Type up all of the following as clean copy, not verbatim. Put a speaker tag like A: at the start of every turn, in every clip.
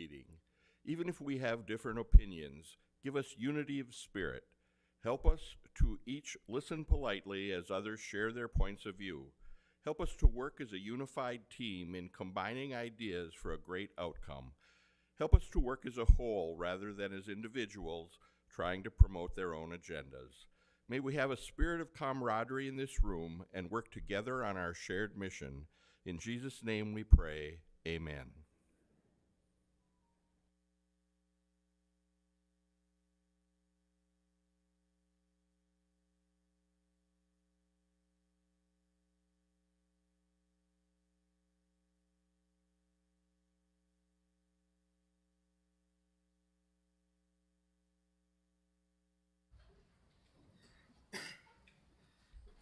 A: meeting. Even if we have different opinions, give us unity of spirit. Help us to each listen politely as others share their points of view. Help us to work as a unified team in combining ideas for a great outcome. Help us to work as a whole rather than as individuals trying to promote their own agendas. May we have a spirit of camaraderie in this room and work together on our shared mission. In Jesus' name we pray, amen.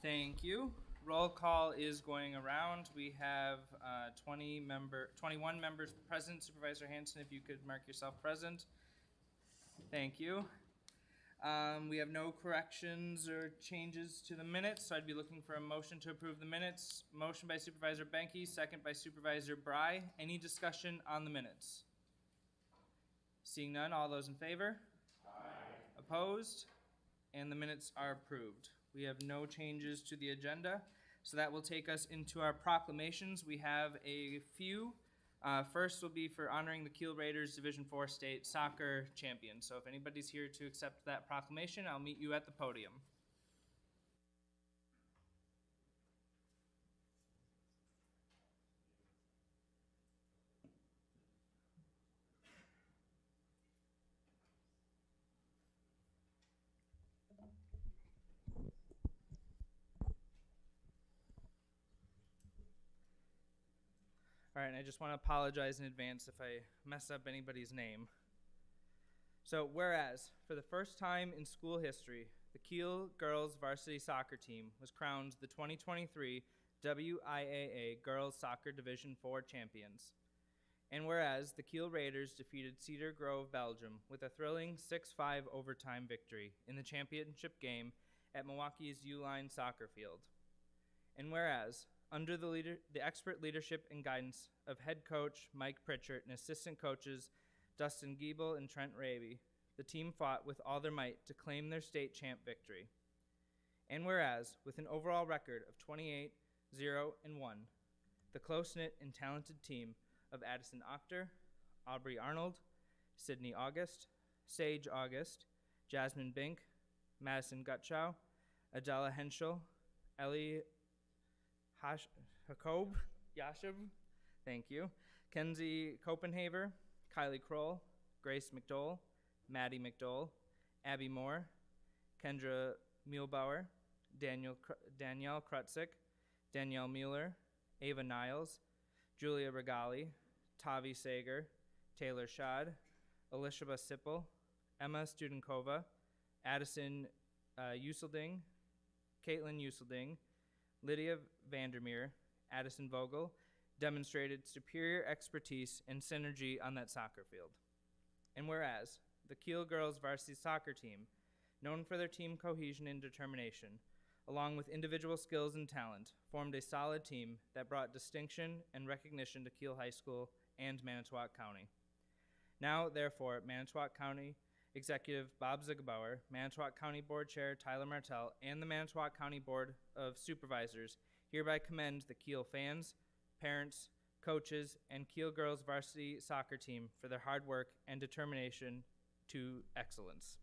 B: Thank you. Roll call is going around. We have 21 members present. Supervisor Hanson, if you could mark yourself present. Thank you. We have no corrections or changes to the minutes, so I'd be looking for a motion to approve the minutes. Motion by Supervisor Benke, second by Supervisor Bry. Any discussion on the minutes? Seeing none, all those in favor? Aye. Opposed? And the minutes are approved. We have no changes to the agenda, so that will take us into our proclamations. We have a few. First will be for honoring the Kiel Raiders Division IV State Soccer Champions. So if anybody's here to accept that proclamation, I'll meet you at the podium. All right, and I just want to apologize in advance if I mess up anybody's name. So, whereas, for the first time in school history, the Kiel girls varsity soccer team was crowned the 2023 WIAA Girls Soccer Division IV champions. And whereas, the Kiel Raiders defeated Cedar Grove, Belgium, with a thrilling 6-5 overtime victory in the championship game at Milwaukee's U-Line soccer field. And whereas, under the expert leadership and guidance of head coach Mike Pritchard and assistant coaches Dustin Giebel and Trent Raby, the team fought with all their might to claim their state champ victory. And whereas, with an overall record of 28-0-1, the close-knit and talented team of Addison Octor, Aubrey Arnold, Sydney August, Sage August, Jasmine Bink, Madison Gutschau, Adela Henschel, Ellie Jacob, Yashib, thank you, Kenzie Copenhaver, Kylie Kroll, Grace McDowell, Maddie McDowell, Abby Moore, Kendra Muehlbauer, Danielle Krutzik, Danielle Mueller, Ava Niles, Julia Regali, Tavi Sager, Taylor Schad, Elishaba Sippel, Emma Studenkova, Addison Uselding, Caitlin Uselding, Lydia Vandermeer, Addison Vogel, demonstrated superior expertise and synergy on that soccer field. And whereas, the Kiel girls varsity soccer team, known for their team cohesion and determination, along with individual skills and talent, formed a solid team that brought distinction and recognition to Kiel High School and Manitowoc County. Now, therefore, Manitowoc County Executive Bob Zigbauer, Manitowoc County Board Chair Tyler Martell, and the Manitowoc County Board of Supervisors hereby commend the Kiel fans, parents, coaches, and Kiel girls varsity soccer team for their hard work and determination to excellence.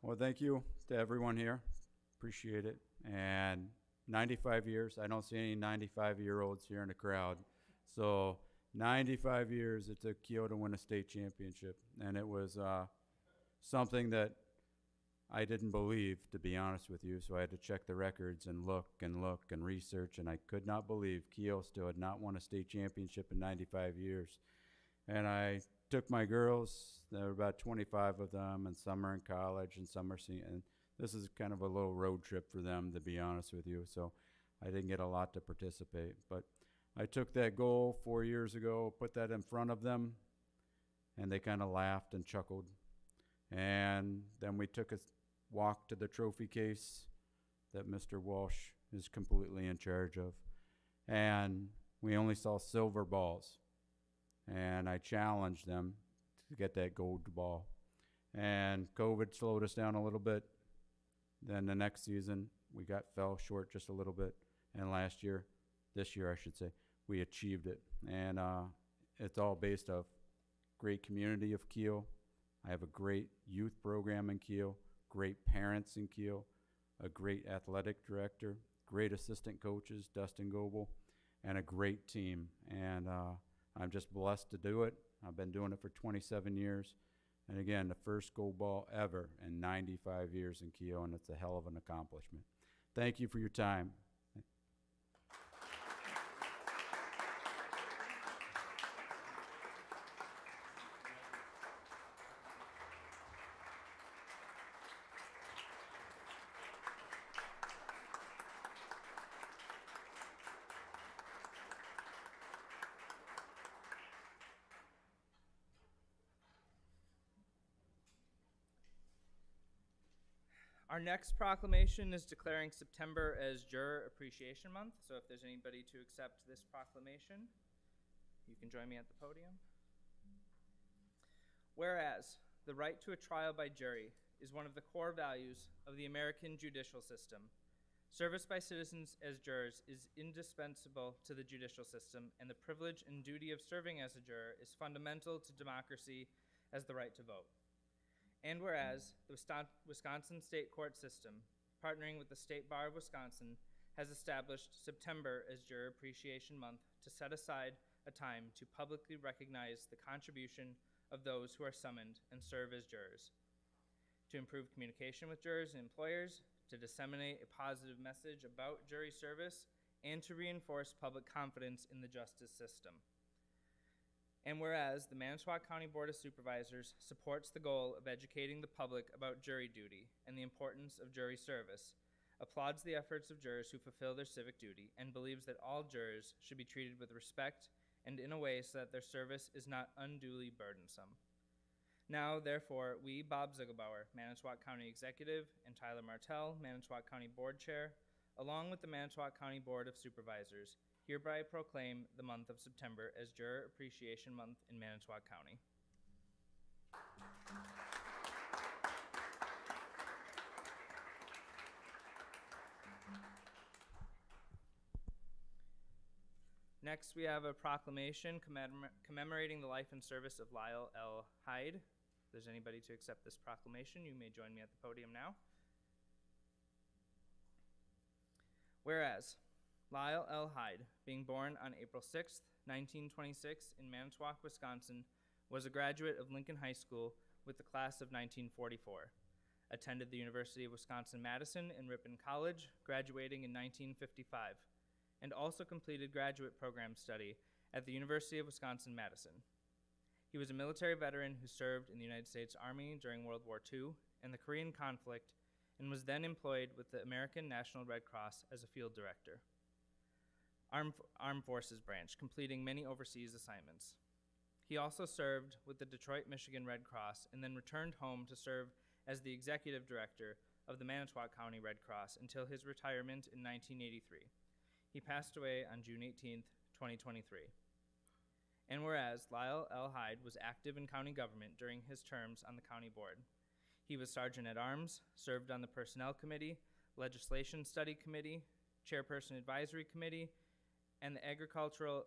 C: Well, thank you to everyone here. Appreciate it. And 95 years, I don't see any 95-year-olds here in the crowd. So 95 years it took Kiel to win a state championship. And it was something that I didn't believe, to be honest with you. So I had to check the records and look and research. And I could not believe Kiel still had not won a state championship in 95 years. And I took my girls, there were about 25 of them, and some are in college and some are senior. And this is kind of a little road trip for them, to be honest with you. So I didn't get a lot to participate. But I took that goal 4 years ago, put that in front of them, and they kind of laughed and chuckled. And then we took a walk to the trophy case that Mr. Walsh is completely in charge of. And we only saw silver balls. And I challenged them to get that gold ball. And COVID slowed us down a little bit. Then the next season, we fell short just a little bit. And this year I should say, we achieved it. And it's all based off great community of Kiel. I have a great youth program in Kiel, great parents in Kiel, a great athletic director, great assistant coaches, Dustin Goebel, and a great team. And I'm just blessed to do it. I've been doing it for 27 years. And again, the first gold ball ever in 95 years in Kiel, and it's a hell of an accomplishment. Thank you for your time.
B: Our next proclamation is declaring September as Juror Appreciation Month. So if there's anybody to accept this proclamation, you can join me at the podium. Whereas the right to a trial by jury is one of the core values of the American judicial system, service by citizens as jurors is indispensable to the judicial system, and the privilege and duty of serving as a juror is fundamental to democracy as the right to vote. And whereas the Wisconsin State Court System, partnering with the State Bar of Wisconsin, has established September as Juror Appreciation Month to set aside a time to publicly recognize the contribution of those who are summoned and serve as jurors, to improve communication with jurors and employers, to disseminate a positive message about jury service, and to reinforce public confidence in the justice system. And whereas the Manitowoc County Board of Supervisors supports the goal of educating the public about jury duty and the importance of jury service, applauds the efforts of jurors who fulfill their civic duty, and believes that all jurors should be treated with respect and in a way so that their service is not unduly burdensome. Now, therefore, we, Bob Ziegelbauer, Manitowoc County Executive, and Tyler Martell, Manitowoc County Board Chair, along with the Manitowoc County Board of Supervisors, hereby proclaim the month of September as Juror Appreciation Month in Manitowoc County. Next, we have a proclamation commemorating the life and service of Lyle L. Hyde. If there's anybody to accept this proclamation, you may join me at the podium now. Whereas Lyle L. Hyde, being born on April 6, 1926 in Manitowoc, Wisconsin, was a graduate of Lincoln High School with the class of 1944, attended the University of Wisconsin-Madison and Ripon College, graduating in 1955, and also completed graduate program study at the University of Wisconsin-Madison. He was a military veteran who served in the United States Army during World War II and the Korean conflict, and was then employed with the American National Red Cross as a field director. Armed Forces branch, completing many overseas assignments. He also served with the Detroit, Michigan Red Cross and then returned home to serve as the executive director of the Manitowoc County Red Cross until his retirement in 1983. He passed away on June 18, 2023. And whereas Lyle L. Hyde was active in county government during his terms on the county board, he was Sergeant at Arms, served on the Personnel Committee, Legislation Study Committee, Chairperson Advisory Committee, and the Agricultural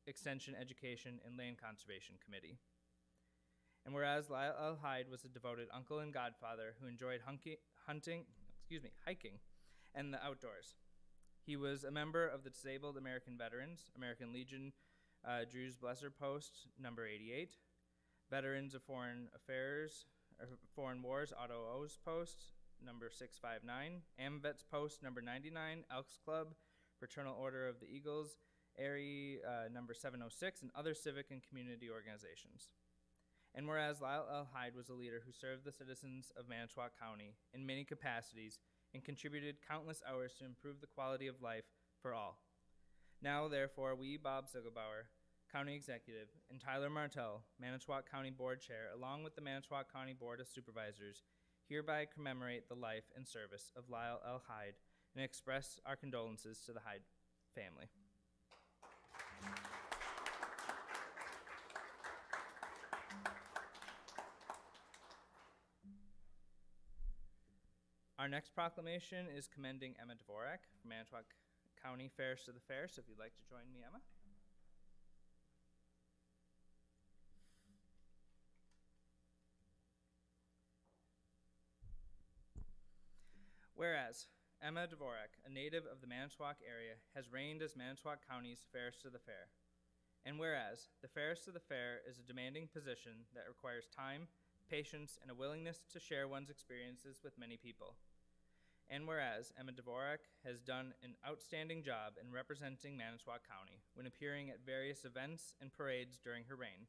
B: Extension Education and Land Conservation Committee. And whereas Lyle L. Hyde was a devoted uncle and godfather who enjoyed hiking, and the outdoors. He was a member of the Disabled American Veterans, American Legion, Drew's Blesser Post, number 88, Veterans of Foreign Affairs, Foreign Wars, Auto O's Post, number 659, AMVETS Post, number 99, Elks Club, Fraternal Order of the Eagles, ARI number 706, and other civic and community organizations. And whereas Lyle L. Hyde was a leader who served the citizens of Manitowoc County in many capacities and contributed countless hours to improve the quality of life for all. Now, therefore, we, Bob Ziegelbauer, County Executive, and Tyler Martell, Manitowoc County Board Chair, along with the Manitowoc County Board of Supervisors, hereby commemorate the life and service of Lyle L. Hyde and express our condolences to the Hyde family. Our next proclamation is commending Emma Dvorak from Manitowoc County Fairest of the Fair, so if you'd like to join me, Emma. Whereas Emma Dvorak, a native of the Manitowoc area, has reigned as Manitowoc County's Fairest of the Fair. And whereas the Fairest of the Fair is a demanding position that requires time, patience, and a willingness to share one's experiences with many people. And whereas Emma Dvorak has done an outstanding job in representing Manitowoc County when appearing at various events and parades during her reign.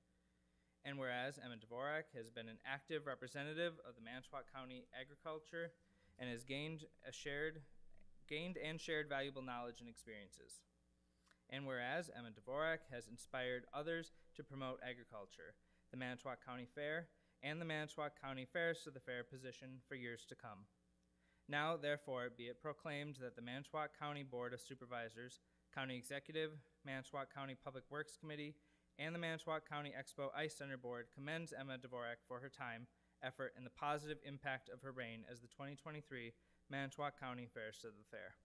B: And whereas Emma Dvorak has been an active representative of the Manitowoc County agriculture and has gained and shared valuable knowledge and experiences. And whereas Emma Dvorak has inspired others to promote agriculture, the Manitowoc County Fair, and the Manitowoc County Fairest of the Fair position for years to come. Now, therefore, be it proclaimed that the Manitowoc County Board of Supervisors, County Executive, Manitowoc County Public Works Committee, and the Manitowoc County Expo Ice Center Board commends Emma Dvorak for her time, effort, and the positive impact of her reign as the 2023 Manitowoc County Fairest of the Fair.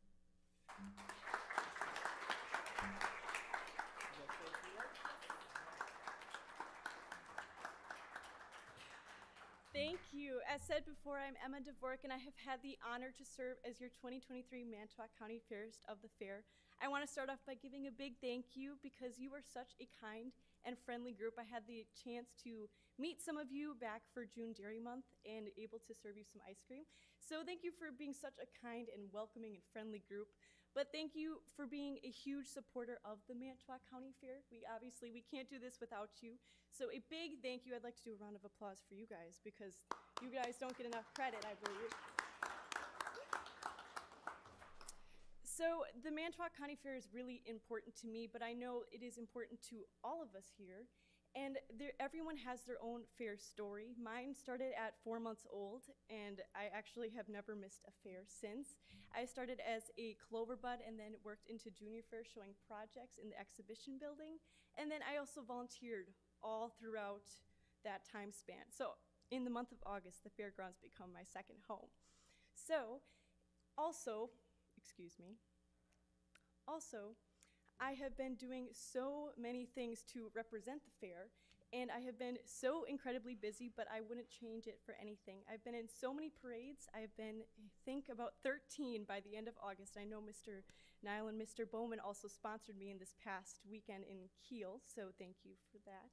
D: Thank you. As said before, I'm Emma Dvorak, and I have had the honor to serve as your 2023 Manitowoc County Fairest of the Fair. I want to start off by giving a big thank you because you are such a kind and friendly group. I had the chance to meet some of you back for June Dairy Month and able to serve you some ice cream. So thank you for being such a kind and welcoming and friendly group. But thank you for being a huge supporter of the Manitowoc County Fair. We can't do this without you. So a big thank you. I'd like to do a round of applause for you guys because you guys don't get enough credit, I believe. So the Manitowoc County Fair is really important to me, but I know it is important to all of us here. And everyone has their own fair story. Mine started at 4 months old, and I actually have never missed a fair since. I started as a clover bud and then worked into junior fair showing projects in the exhibition building. And then I also volunteered all throughout that time span. So in the month of August, the fairgrounds become my second home. So also, I have been doing so many things to represent the fair, and I have been so incredibly busy, but I wouldn't change it for anything. I've been in so many parades. I've been, I think, about 13 by the end of August. I know Mr. Nile and Mr. Bowman also sponsored me in this past weekend in Kiel, so thank you for that.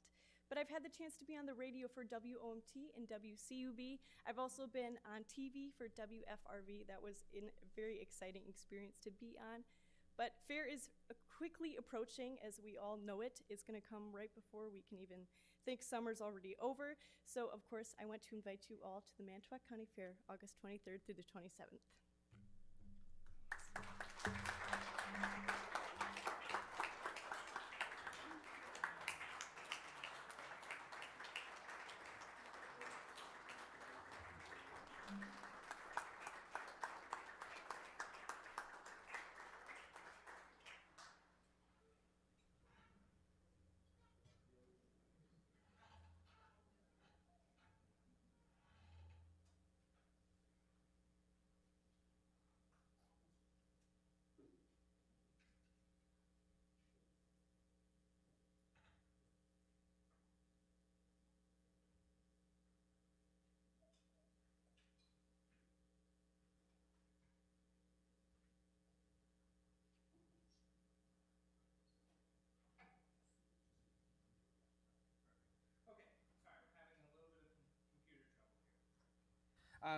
D: But I've had the chance to be on the radio for WOMT and WCUB. I've also been on TV for WFRV. That was a very exciting experience to be on. But fair is quickly approaching, as we all know it. It's going to come right before we can even think summer's already over. So, of course, I want to invite you all to the Manitowoc County Fair, August 23rd through the 27th.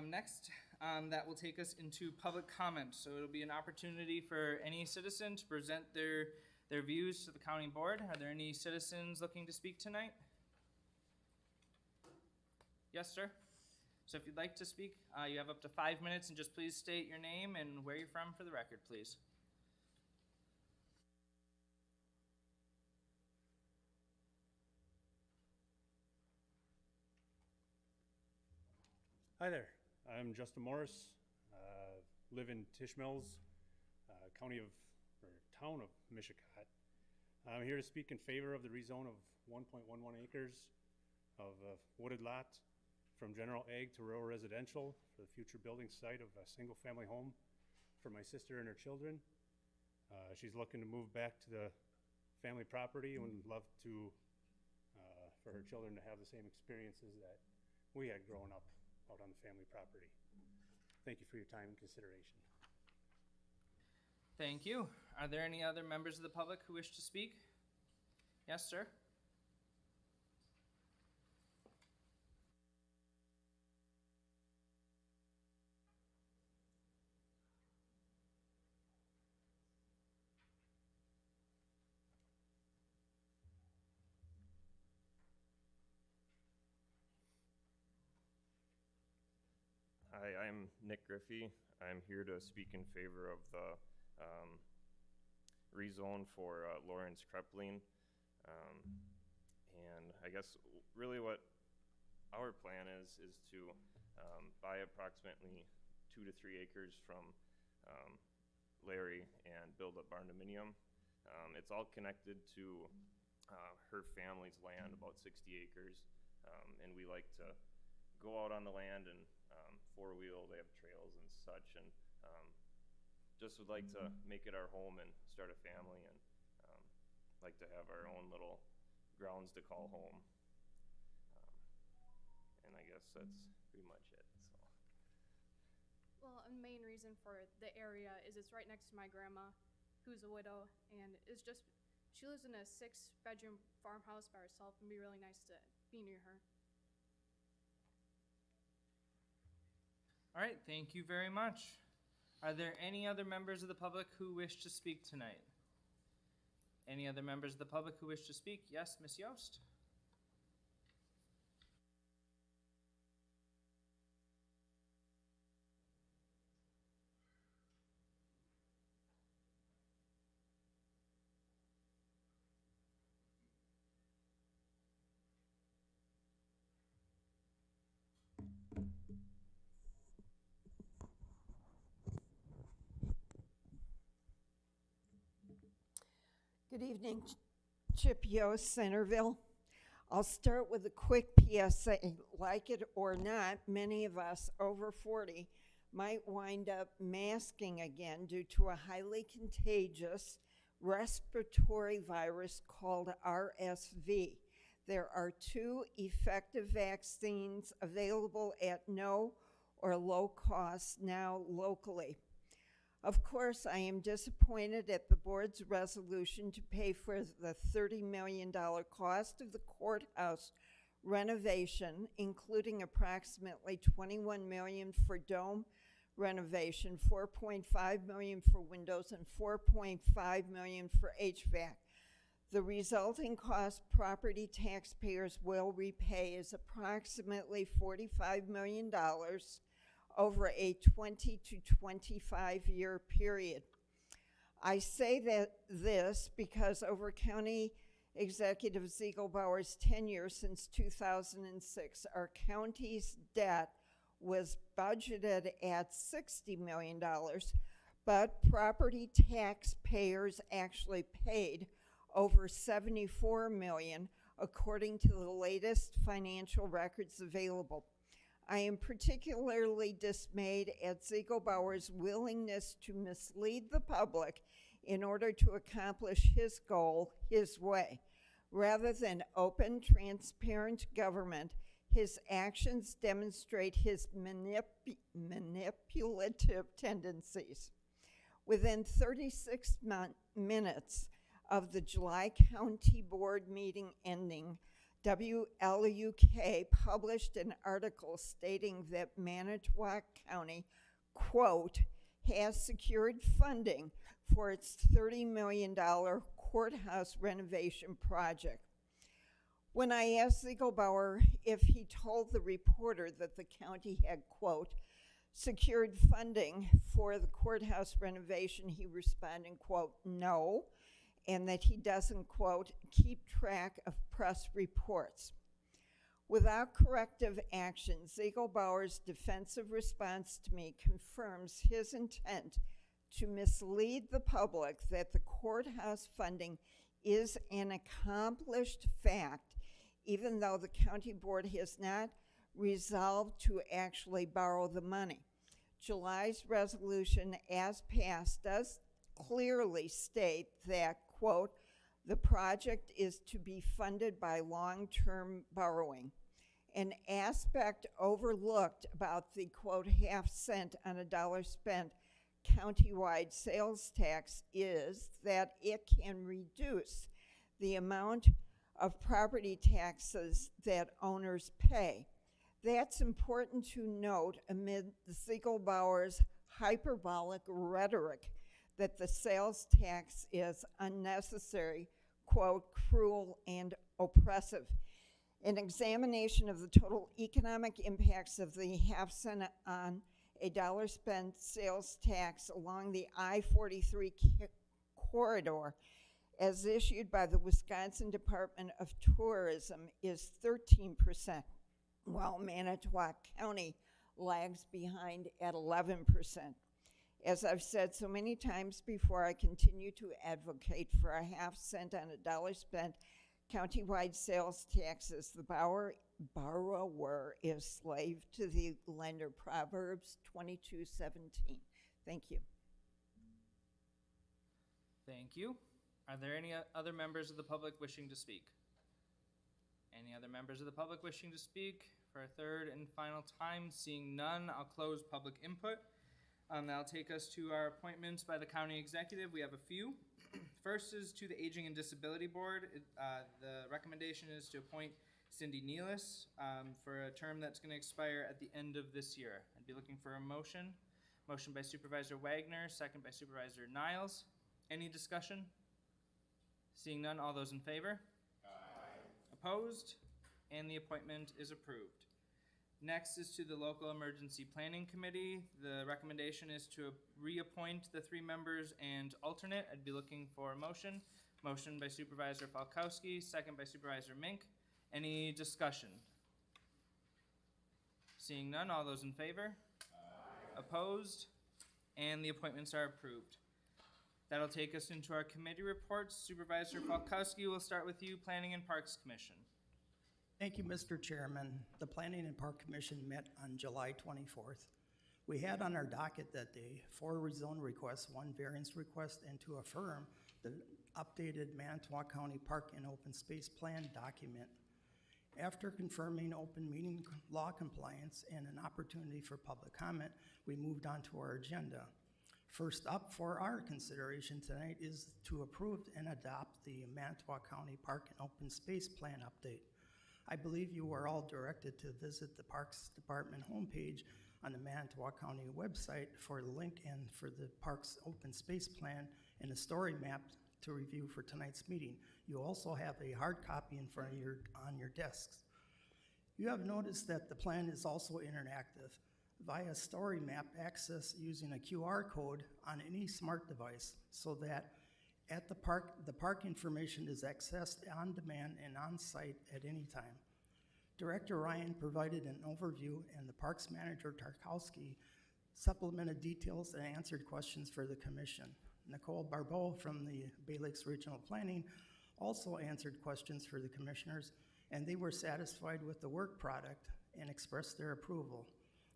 B: Next, that will take us into public comment. So it'll be an opportunity for any citizen to present their views to the county board. Are there any citizens looking to speak tonight? Yes, sir. So if you'd like to speak, you have up to 5 minutes, and just please state your name and where you're from for the record, please.
E: Hi there, I'm Justin Morris, live in Tish Mills, town of Mishicot. I'm here to speak in favor of the rezone of 1.11 acres of wooded lot from general ag to rural residential for the future building site of a single family home for my sister and her children. She's looking to move back to the family property and would love to, for her children to have the same experiences that we had growing up out on the family property. Thank you for your time and consideration.
B: Thank you. Are there any other members of the public who wish to speak? Yes, sir.
F: Hi, I'm Nick Griffey. I'm here to speak in favor of the rezone for Lawrence Krepling. And I guess really what our plan is to buy approximately 2 to 3 acres from Larry and build a barn dominium. It's all connected to her family's land, about 60 acres. And we like to go out on the land and four-wheel, they have trails and such, and just would like to make it our home and start a family, and like to have our own little grounds to call home. And I guess that's pretty much it.
G: Well, a main reason for the area is it's right next to my grandma, who's a widow, and she lives in a 6-bedroom farmhouse by herself, and it'd be really nice to be near her.
B: All right, thank you very much. Are there any other members of the public who wish to speak tonight? Any other members of the public who wish to speak? Yes, Ms. Yost.
H: Good evening, Chip Yost, Centerville. I'll start with a quick PSA. Like it or not, many of us over 40 might wind up masking again due to a highly contagious respiratory virus called RSV. There are 2 effective vaccines available at no or low cost now locally. Of course, I am disappointed at the board's resolution to pay for the $30 million cost of the courthouse renovation, including approximately $21 million for dome renovation, $4.5 million for windows, and $4.5 million for HVAC. The resulting cost property taxpayers will repay is approximately $45 million over a 20 to 25 year period. I say this because over County Executive Ziegelbauer's tenure since 2006, our county's debt was budgeted at $60 million, but property taxpayers actually paid over $74 million according to the latest financial records available. I am particularly dismayed at Ziegelbauer's willingness to mislead the public in order to accomplish his goal his way. Rather than open, transparent government, his actions demonstrate his manipulative tendencies. Within 36 minutes of the July County Board meeting ending, WLUK published an article stating that Manitowoc County, quote, has secured funding for its $30 million courthouse renovation project. When I asked Ziegelbauer if he told the reporter that the county had, quote, secured funding for the courthouse renovation, he responded, quote, no, and that he doesn't, quote, keep track of press reports. Without corrective action, Ziegelbauer's defensive response to me confirms his intent to mislead the public that the courthouse funding is an accomplished fact, even though the county board has not resolved to actually borrow the money. July's resolution, as passed, does clearly state that, quote, the project is to be funded by long-term borrowing. An aspect overlooked about the, quote, half cent on a dollar spent countywide sales tax is that it can reduce the amount of property taxes that owners pay. That's important to note amid the Ziegelbauer's hyperbolic rhetoric that the sales tax is unnecessary, quote, cruel and oppressive. An examination of the total economic impacts of the half cent on a dollar spent sales tax along the I-43 corridor as issued by the Wisconsin Department of Tourism is 13%, while Manitowoc County lags behind at 11%. As I've said so many times before, I continue to advocate for a half cent on a dollar spent countywide sales taxes. The borrower is slave to the lender. Proverbs 22:17. Thank you.
B: Thank you. Are there any other members of the public wishing to speak? Any other members of the public wishing to speak for a third and final time? Seeing none, I'll close public input. That'll take us to our appointments by the county executive. We have a few. First is to the Aging and Disability Board. The recommendation is to appoint Cindy Nealis for a term that's going to expire at the end of this year. I'd be looking for a motion. Motion by Supervisor Wagner, second by Supervisor Niles. Any discussion? Seeing none, all those in favor? Aye. Opposed? And the appointment is approved. Next is to the Local Emergency Planning Committee. The recommendation is to reappoint the 3 members and alternate. I'd be looking for a motion. Motion by Supervisor Falkowski, second by Supervisor Mink. Any discussion? Seeing none, all those in favor? Aye. Opposed? And the appointments are approved. That'll take us into our committee reports. Supervisor Falkowski, we'll start with you, Planning and Parks Commission.
I: Thank you, Mr. Chairman. The Planning and Park Commission met on July 24th. We had on our docket that day 4 rezone requests, 1 variance request, and to affirm the updated Manitowoc County Park and Open Space Plan document. After confirming open meeting law compliance and an opportunity for public comment, we moved on to our agenda. First up for our consideration tonight is to approve and adopt the Manitowoc County Park and Open Space Plan update. I believe you are all directed to visit the Parks Department homepage on the Manitowoc County website for the link and for the Parks Open Space Plan and a story map to review for tonight's meeting. You also have a hard copy in front of on your desks. You have noticed that the plan is also interactive via story map access using a QR code on any smart device so that at the park information is accessed on demand and on site at any time. Director Ryan provided an overview and the Parks Manager Tarkowski supplemented details and answered questions for the Commission. Nicole Barbeau from the Bay Lakes Regional Planning also answered questions for the Commissioners, and they were satisfied with the work product and expressed their approval.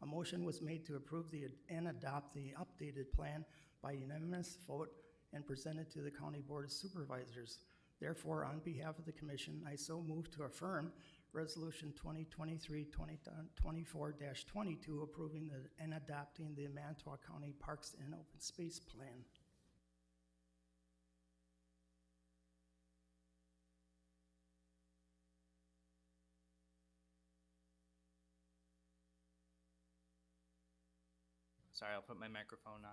I: A motion was made to approve and adopt the updated plan by unanimous vote and presented to the County Board of Supervisors. Therefore, on behalf of the Commission, I so move to affirm Resolution 2023-24-22 approving and adopting the Manitowoc County Parks and Open Space Plan.
B: Sorry, I'll put my microphone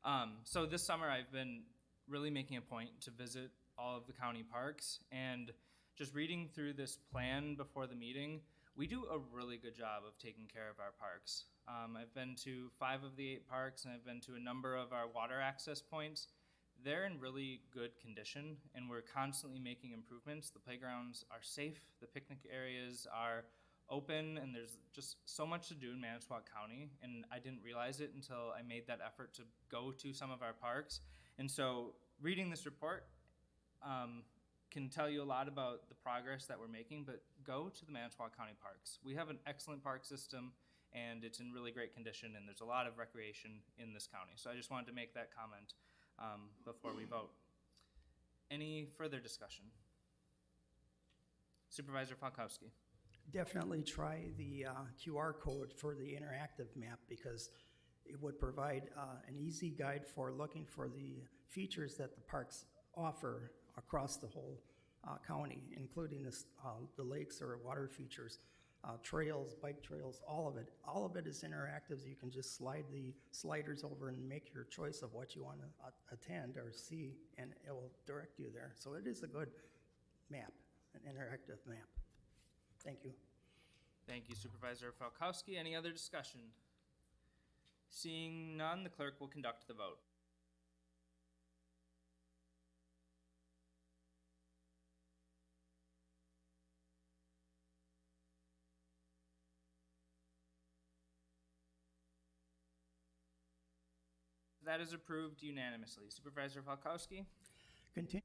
B: on. So this summer I've been really making a point to visit all of the county parks, and just reading through this plan before the meeting, we do a really good job of taking care of our parks. I've been to 5 of the 8 parks, and I've been to a number of our water access points. They're in really good condition, and we're constantly making improvements. The playgrounds are safe, the picnic areas are open, and there's just so much to do in Manitowoc County, and I didn't realize it until I made that effort to go to some of our parks. And so reading this report can tell you a lot about the progress that we're making, but go to the Manitowoc County parks. We have an excellent park system, and it's in really great condition, and there's a lot of recreation in this county. So I just wanted to make that comment before we vote. Any further discussion? Supervisor Falkowski.
I: Definitely try the QR code for the interactive map, because it would provide an easy guide for looking for the features that the parks offer across the whole county, including the lakes or water features, trails, bike trails, all of it. All of it is interactive. You can just slide the sliders over and make your choice of what you want to attend or see, and it will direct you there. So it is a good map, an interactive map. Thank you.
B: Thank you, Supervisor Falkowski. Any other discussion? Seeing none, the clerk will conduct the vote. That is approved unanimously. Supervisor Falkowski?
I: Continue.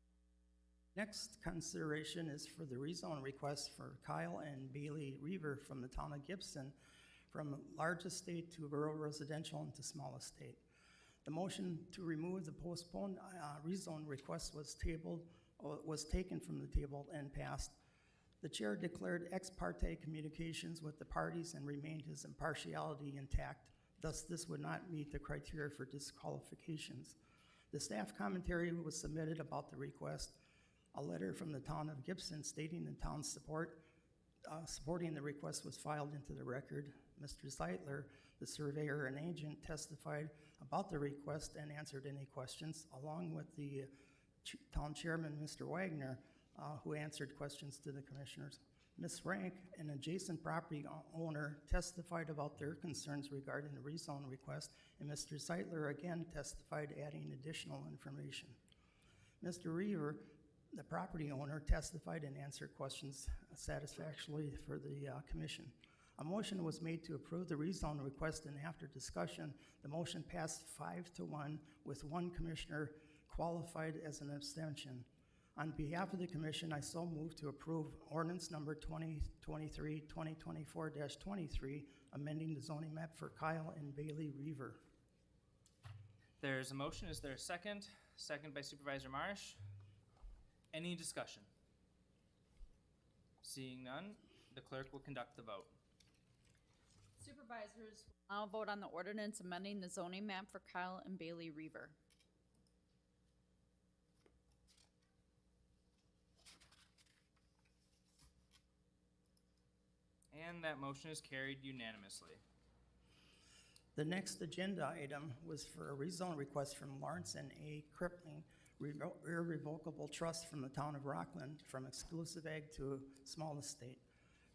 I: Next consideration is for the rezone request for Kyle and Bailey Reaver from the town of Gibson from large estate to rural residential into small estate. The motion to remove the postponed rezone request was taken from the table and passed. The chair declared ex parte communications with the parties and remained his impartiality intact. Thus, this would not meet the criteria for disqualifications. The staff commentary was submitted about the request. A letter from the town of Gibson stating the town's supporting the request was filed into the record. Mr. Zeitler, the surveyor and agent, testified about the request and answered any questions, along with the town chairman, Mr. Wagner, who answered questions to the commissioners. Ms. Rank, an adjacent property owner, testified about their concerns regarding the rezone request, and Mr. Zeitler again testified, adding additional information. Mr. Reaver, the property owner, testified and answered questions satisfactorily for the commission. A motion was made to approve the rezone request, and after discussion, the motion passed 5-1 with one commissioner qualified as an abstention. On behalf of the commission, I so move to approve ordinance number 2023-2024-23, amending the zoning map for Kyle and Bailey Reaver.
B: There's a motion. Is there a second? Second by Supervisor Marsh. Any discussion? Seeing none, the clerk will conduct the vote.
J: Supervisors will now vote on the ordinance amending the zoning map for Kyle and Bailey Reaver.
B: And that motion is carried unanimously.
I: The next agenda item was for a rezone request from Lawrence and A. Crippling, irrevocable trust from the town of Rockland, from exclusive ag to small estate.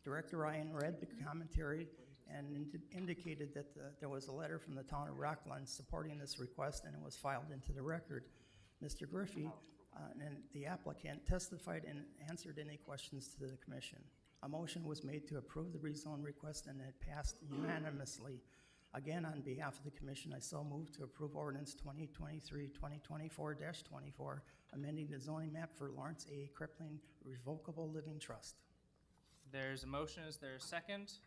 I: Director Ryan read the commentary and indicated that there was a letter from the town of Rockland supporting this request, and it was filed into the record. Mr. Griffey and the applicant testified and answered any questions to the commission. A motion was made to approve the rezone request, and it passed unanimously. Again, on behalf of the commission, I so move to approve ordinance 2023-2024-24, amending the zoning map for Lawrence A. Crippling Revocable Living Trust.
B: There's a motion. Is there a second?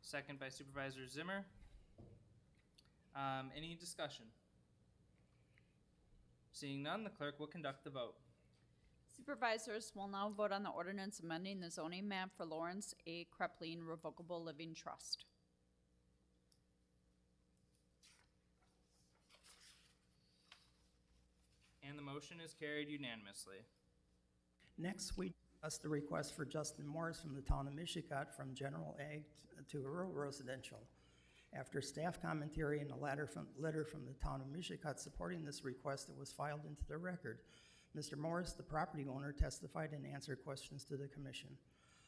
B: Second by Supervisor Zimmer. Any discussion? Seeing none, the clerk will conduct the vote.
J: Supervisors will now vote on the ordinance amending the zoning map for Lawrence A. Krepling Revocable Living Trust.
B: And the motion is carried unanimously.
I: Next, we discuss the request for Justin Morris from the town of Michigan from general ag to rural residential. After staff commentary and a letter from the town of Michigan supporting this request, it was filed into the record. Mr. Morris, the property owner, testified and answered questions to the commission.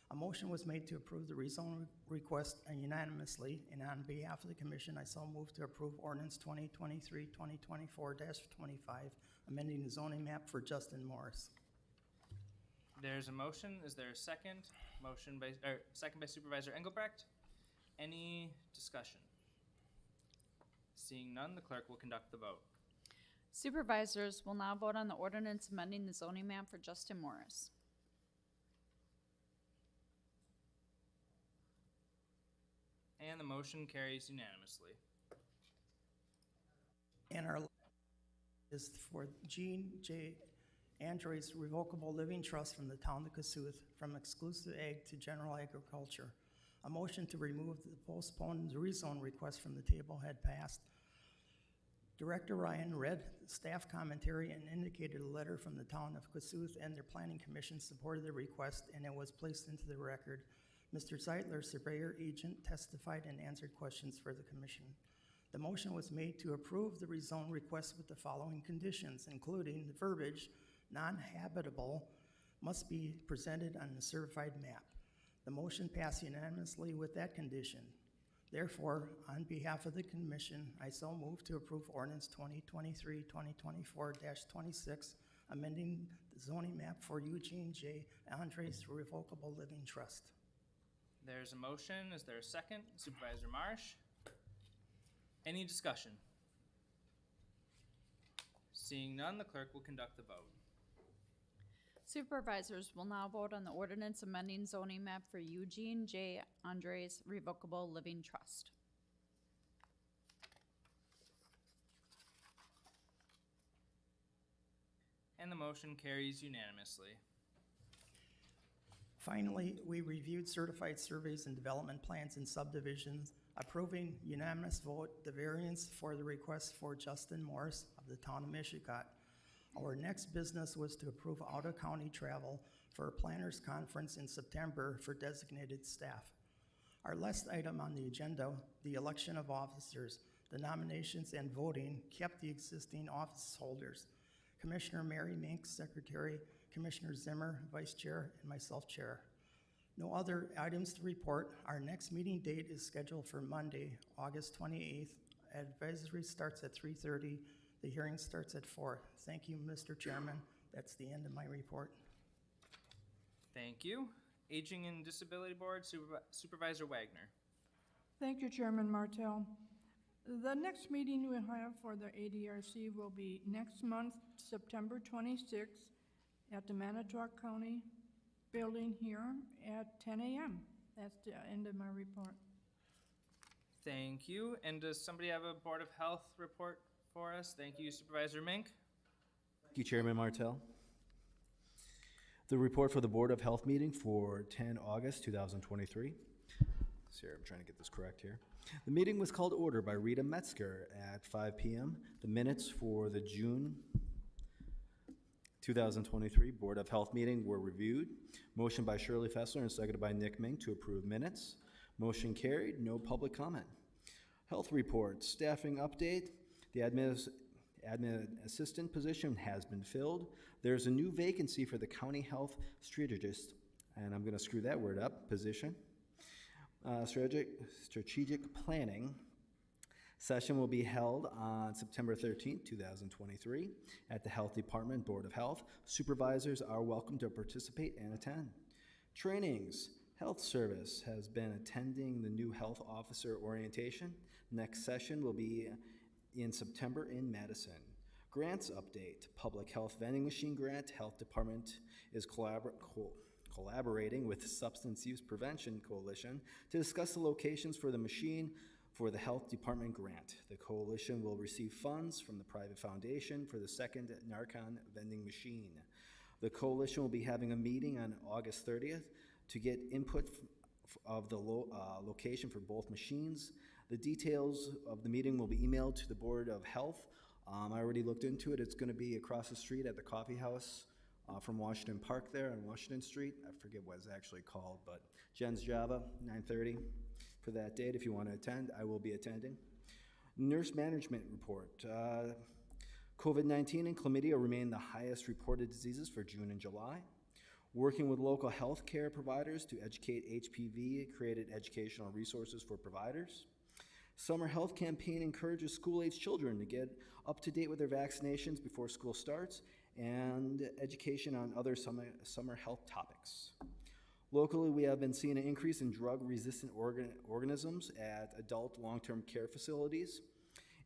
I: A motion was made to approve the rezone request unanimously, and on behalf of the commission, I so move to approve ordinance 2023-2024-25, amending the zoning map for Justin Morris.
B: There's a motion. Is there a second? Second by Supervisor Engelbrecht. Any discussion? Seeing none, the clerk will conduct the vote.
J: Supervisors will now vote on the ordinance amending the zoning map for Justin Morris.
B: And the motion carries unanimously.
I: And our is for Jean J. Andres Revocable Living Trust from the town of Cassuth from exclusive ag to general agriculture. A motion to remove the postponed rezone request from the table had passed. Director Ryan read the staff commentary and indicated a letter from the town of Cassuth and their planning commission supported the request, and it was placed into the record. Mr. Zeitler, surveyor agent, testified and answered questions for the commission. The motion was made to approve the rezone request with the following conditions, including the verbiage, non-habitable, must be presented on the certified map. The motion passed unanimously with that condition. Therefore, on behalf of the commission, I so move to approve ordinance 2023-2024-26, amending the zoning map for Eugene J. Andres Revocable Living Trust.
B: There's a motion. Is there a second? Supervisor Marsh. Any discussion? Seeing none, the clerk will conduct the vote.
J: Supervisors will now vote on the ordinance amending zoning map for Eugene J. Andres Revocable Living Trust.
B: And the motion carries unanimously.
I: Finally, we reviewed certified surveys and development plans and subdivisions, approving unanimous vote the variance for the request for Justin Morris of the town of Mishicot. Our next business was to approve out-of-county travel for a planners conference in September for designated staff. Our last item on the agenda, the election of officers, the nominations and voting kept the existing office holders. Commissioner Mary Mink, Secretary, Commissioner Zimmer, Vice Chair, and myself, Chair. No other items to report. Our next meeting date is scheduled for Monday, August 28th. Advisory starts at 3:30. The hearing starts at 4. Thank you, Mr. Chairman. That's the end of my report.
B: Thank you. Aging and Disability Board, Supervisor Wagner.
K: Thank you, Chairman Martell. The next meeting we'll have for the ADRC will be next month, September 26th, at the Manitowoc County building here at 10 a.m. That's the end of my report.
B: Thank you. And does somebody have a Board of Health report for us? Thank you, Supervisor Mink.
L: Thank you, Chairman Martell. The report for the Board of Health meeting for 10 August 2023. Sorry, I'm trying to get this correct here. The meeting was called to order by Rita Metzger at 5 p.m. The minutes for the June 2023 Board of Health meeting were reviewed. Motion by Shirley Fessler and seconded by Nick Mink to approve minutes. Motion carried, no public comment. Health report, staffing update. The admin assistant position has been filled. There's a new vacancy for the county health strategist, and I'm gonna screw that word up, position. Strategic planning session will be held on September 13th, 2023 at the Health Department Board of Health. Supervisors are welcome to participate and attend. Trainings. Health Service has been attending the new health officer orientation. Next session will be in September in Madison. Grants update. Public health vending machine grant. Health Department is collaborating with Substance Use Prevention Coalition to discuss the locations for the machine for the Health Department grant. The coalition will receive funds from the private foundation for the second Narcan vending machine. The coalition will be having a meeting on August 30th to get input of the location for both machines. The details of the meeting will be emailed to the Board of Health. I already looked into it. It's going to be across the street at the coffee house from Washington Park there on Washington Street. I forget what it's actually called, but Jen's Java, 9:30 for that date. If you want to attend, I will be attending. Nurse management report. COVID-19 and chlamydia remain the highest reported diseases for June and July. Working with local health care providers to educate HPV, created educational resources for providers. Summer health campaign encourages school-age children to get up to date with their vaccinations before school starts and education on other summer health topics. Locally, we have been seeing an increase in drug-resistant organisms at adult long-term care facilities.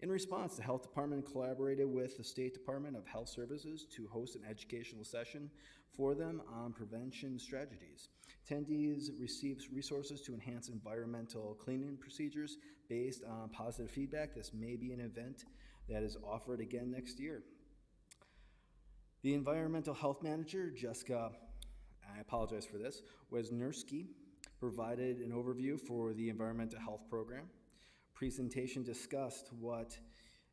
L: In response, the Health Department collaborated with the State Department of Health Services to host an educational session for them on prevention strategies. Attendees received resources to enhance environmental cleaning procedures based on positive feedback. This may be an event that is offered again next year. The environmental health manager, Jessica, I apologize for this, Wesnerski, provided an overview for the environmental health program. Presentation discussed what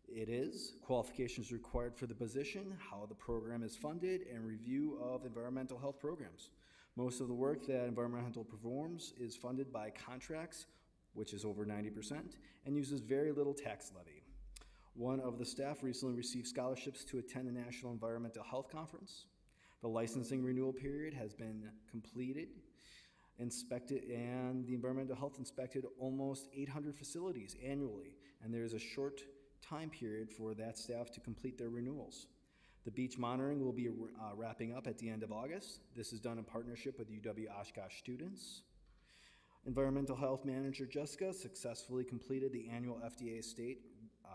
L: it is, qualifications required for the position, how the program is funded, and review of environmental health programs. Most of the work that environmental performs is funded by contracts, which is over 90%, and uses very little tax levy. One of the staff recently received scholarships to attend the National Environmental Health Conference. The licensing renewal period has been completed, inspected, and the environmental health inspected almost 800 facilities annually, and there is a short time period for that staff to complete their renewals. The beach monitoring will be wrapping up at the end of August. This is done in partnership with UW Oshkosh students. Environmental Health Manager Jessica successfully completed the annual FDA state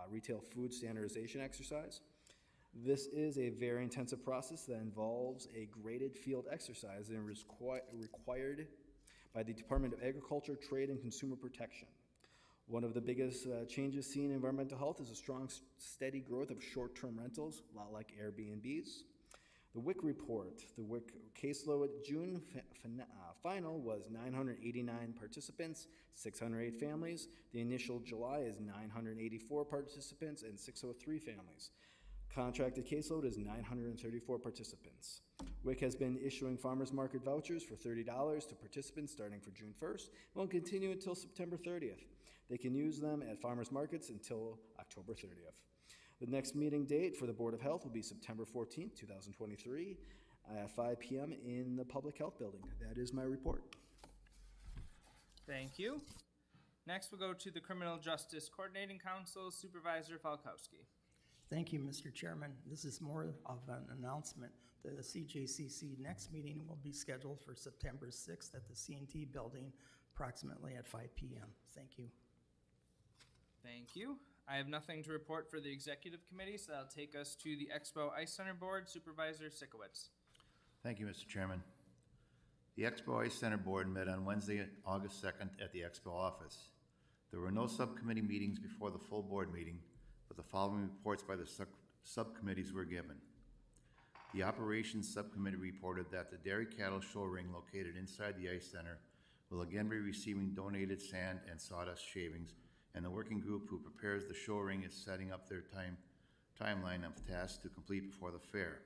L: retail food standardization exercise. This is a very intensive process that involves a graded field exercise and is required by the Department of Agriculture, Trade, and Consumer Protection. One of the biggest changes seen in environmental health is a strong, steady growth of short-term rentals, a lot like Airbnbs. The WIC report, the WIC caseload June final was 989 participants, 608 families. The initial July is 984 participants and 603 families. Contracted caseload is 934 participants. WIC has been issuing farmers market vouchers for $30 to participants starting for June 1st and will continue until September 30th. They can use them at farmers markets until October 30th. The next meeting date for the Board of Health will be September 14th, 2023 at 5 p.m. in the Public Health Building. That is my report.
B: Thank you. Next, we'll go to the Criminal Justice Coordinating Council, Supervisor Falkowski.
I: Thank you, Mr. Chairman. This is more of an announcement. The CJCC next meeting will be scheduled for September 6th at the C&T building, approximately at 5 p.m. Thank you.
B: Thank you. I have nothing to report for the Executive Committee, so that'll take us to the Expo Ice Center Board, Supervisor Sikowitz.
M: Thank you, Mr. Chairman. The Expo Ice Center Board met on Wednesday, August 2nd at the Expo office. There were no subcommittee meetings before the full board meeting, but the following reports by the subcommittees were given. The Operations Subcommittee reported that the Dairy Cattle Show Ring located inside the Ice Center will again be receiving donated sand and sawdust shavings, and the working group who prepares the show ring is setting up their timeline of tasks to complete before the fair.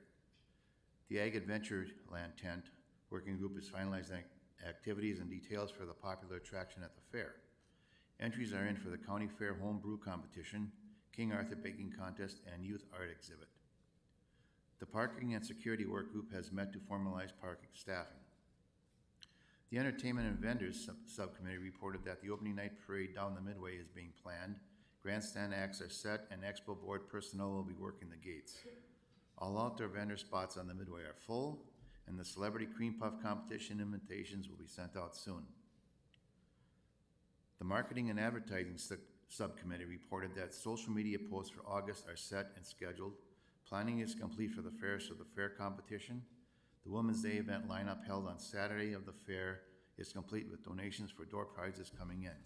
M: The Ag Adventure Land Tent working group is finalizing activities and details for the popular attraction at the fair. Entries are in for the County Fair Home Brew Competition, King Arthur Baking Contest, and Youth Art Exhibit. The Parking and Security Work Group has met to formalize parking staffing. The Entertainment and Vendors Subcommittee reported that the opening night parade down the Midway is being planned, grandstand acts are set, and Expo Board personnel will be working the gates. All outdoor vendor spots on the Midway are full, and the Celebrity Cream Puff Competition invitations will be sent out soon. The Marketing and Advertising Subcommittee reported that social media posts for August are set and scheduled. Planning is complete for the fair, so the fair competition. The Women's Day event lineup held on Saturday of the fair is complete with donations for door prizes coming in.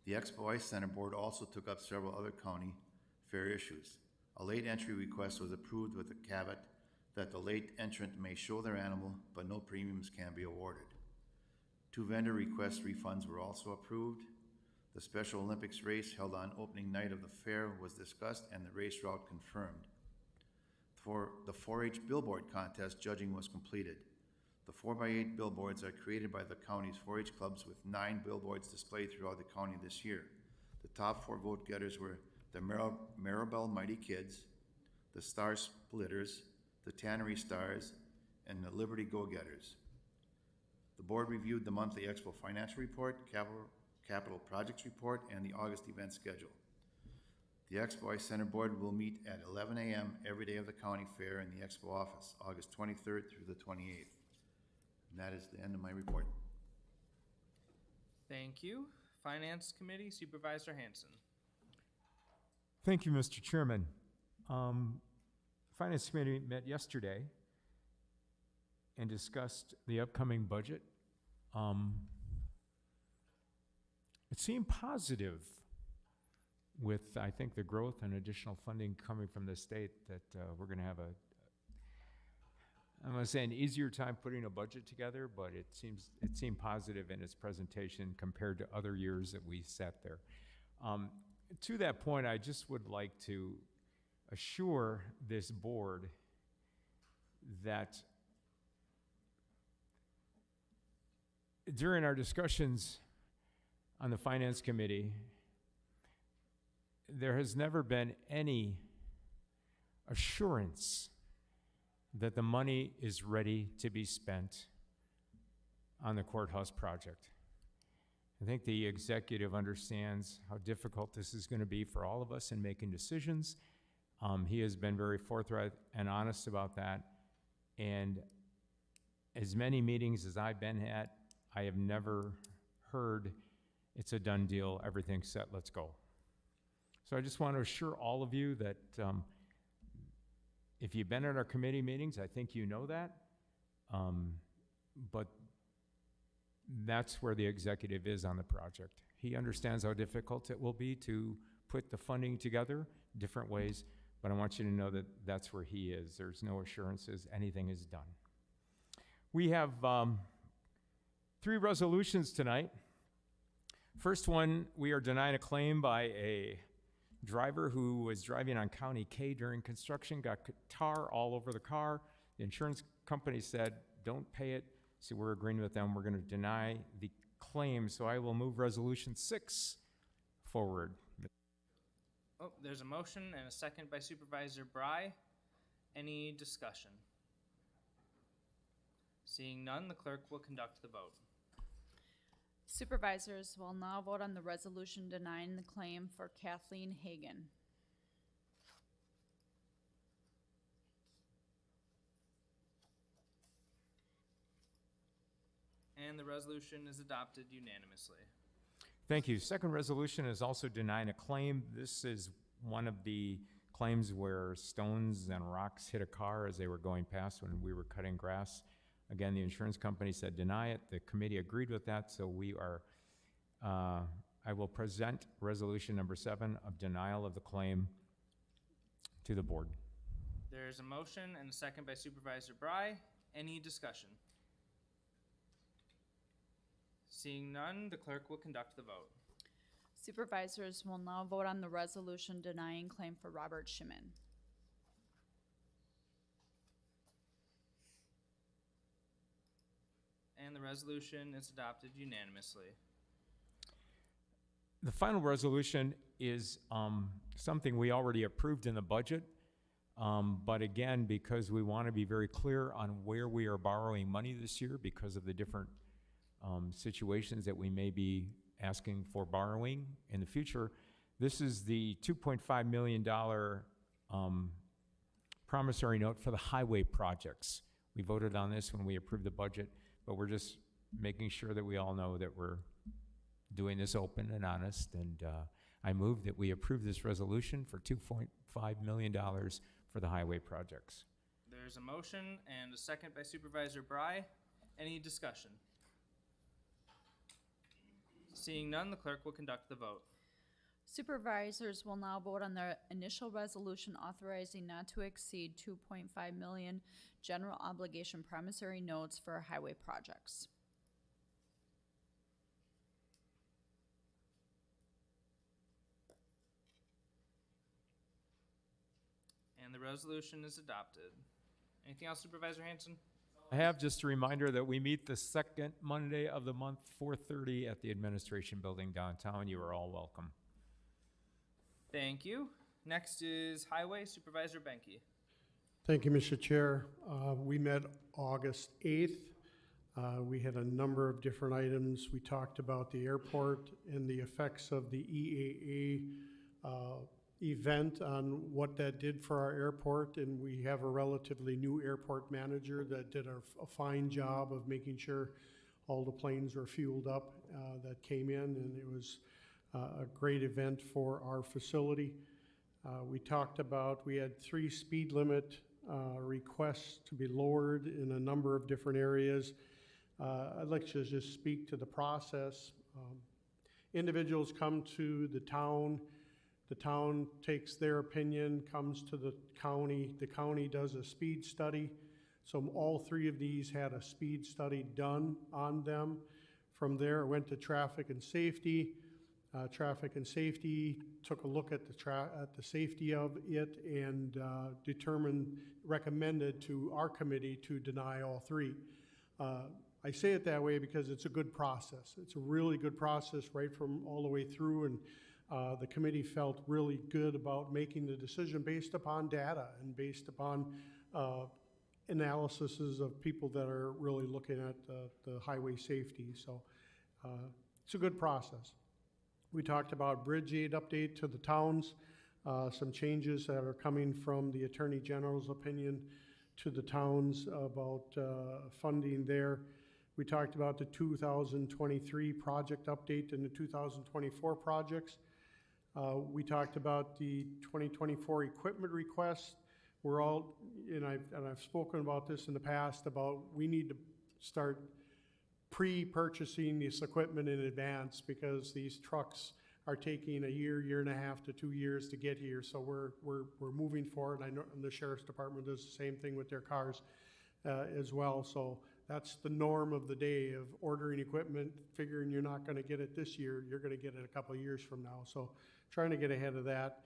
M: The Expo Ice Center Board also took up several other county fair issues. A late entry request was approved with the caveat that the late entrant may show their animal, but no premiums can be awarded. 2 vendor request refunds were also approved. The Special Olympics race held on opening night of the fair was discussed and the race route confirmed. For the 4-H billboard contest, judging was completed. The 4x8 billboards are created by the county's 4-H clubs with 9 billboards displayed throughout the county this year. The top 4 vote getters were the Maribel Mighty Kids, the Star Splitters, the Tannery Stars, and the Liberty Go-Getters. The board reviewed the monthly Expo financial report, capital projects report, and the August event schedule. The Expo Ice Center Board will meet at 11 a.m. every day of the county fair in the Expo office, August 23rd through the 28th. And that is the end of my report.
B: Thank you. Finance Committee, Supervisor Hanson.
N: Thank you, Mr. Chairman. Finance Committee met yesterday and discussed the upcoming budget. It seemed positive with, I think, the growth and additional funding coming from the state that we're going to have I'm going to say an easier time putting a budget together, but it seemed positive in its presentation compared to other years that we sat there. To that point, I just would like to assure this board that during our discussions on the Finance Committee, there has never been any assurance that the money is ready to be spent on the courthouse project. I think the executive understands how difficult this is going to be for all of us in making decisions. He has been very forthright and honest about that. And as many meetings as I've been at, I have never heard it's a done deal, everything's set, let's go. So I just want to assure all of you that if you've been at our committee meetings, I think you know that. But that's where the executive is on the project. He understands how difficult it will be to put the funding together different ways, but I want you to know that that's where he is. There's no assurances anything is done. We have 3 resolutions tonight. First one, we are denying a claim by a driver who was driving on County K during construction, got tar all over the car. The insurance company said, don't pay it. So we're agreeing with them. We're going to deny the claim. So I will move resolution 6 forward.
B: Oh, there's a motion and a second by Supervisor Bry. Any discussion? Seeing none, the clerk will conduct the vote.
J: Supervisors will now vote on the resolution denying the claim for Kathleen Hagan.
B: And the resolution is adopted unanimously.
N: Thank you. Second resolution is also denying a claim. This is one of the claims where stones and rocks hit a car as they were going past when we were cutting grass. Again, the insurance company said deny it. The committee agreed with that, so we are, I will present resolution number 7 of denial of the claim to the board.
B: There's a motion and a second by Supervisor Bry. Any discussion? Seeing none, the clerk will conduct the vote.
J: Supervisors will now vote on the resolution denying claim for Robert Schimmin.
B: And the resolution is adopted unanimously.
N: The final resolution is something we already approved in the budget, but again, because we want to be very clear on where we are borrowing money this year because of the different situations that we may be asking for borrowing in the future. This is the $2.5 million promissory note for the highway projects. We voted on this when we approved the budget, but we're just making sure that we all know that we're doing this open and honest, and I move that we approve this resolution for $2.5 million for the highway projects.
B: There's a motion and a second by Supervisor Bry. Any discussion? Seeing none, the clerk will conduct the vote.
J: Supervisors will now vote on the initial resolution authorizing not to exceed $2.5 million general obligation promissory notes for highway projects.
B: And the resolution is adopted. Anything else, Supervisor Hanson?
N: I have just a reminder that we meet the second Monday of the month, 4:30 at the Administration Building downtown. You are all welcome.
B: Thank you. Next is Highway, Supervisor Benke.
O: Thank you, Mr. Chair. We met August 8th. We had a number of different items. We talked about the airport and the effects of the EAA event on what that did for our airport, and we have a relatively new airport manager that did a fine job of making sure all the planes were fueled up that came in, and it was a great event for our facility. We talked about, we had 3 speed limit requests to be lowered in a number of different areas. I'd like to just speak to the process. Individuals come to the town takes their opinion, comes to the county does a speed study. So all 3 of these had a speed study done on them. From there, it went to traffic and safety. Traffic and safety took a look at the safety of it and recommended to our committee to deny all 3. I say it that way because it's a good process. It's a really good process right from all the way through, and the committee felt really good about making the decision based upon data and based upon analyses of people that are really looking at the highway safety. So it's a good process. We talked about bridge aid update to the towns, some changes that are coming from the Attorney General's opinion to the towns about funding there. We talked about the 2023 project update and the 2024 projects. We talked about the 2024 equipment request. We're all, and I've spoken about this in the past, about we need to start pre-purchasing this equipment in advance because these trucks are taking a year and a half to 2 years to get here. So we're moving forward. I know the Sheriff's Department does the same thing with their cars as well. So that's the norm of the day of ordering equipment, figuring you're not going to get it this year, you're going to get it a couple of years from now. So trying to get ahead of that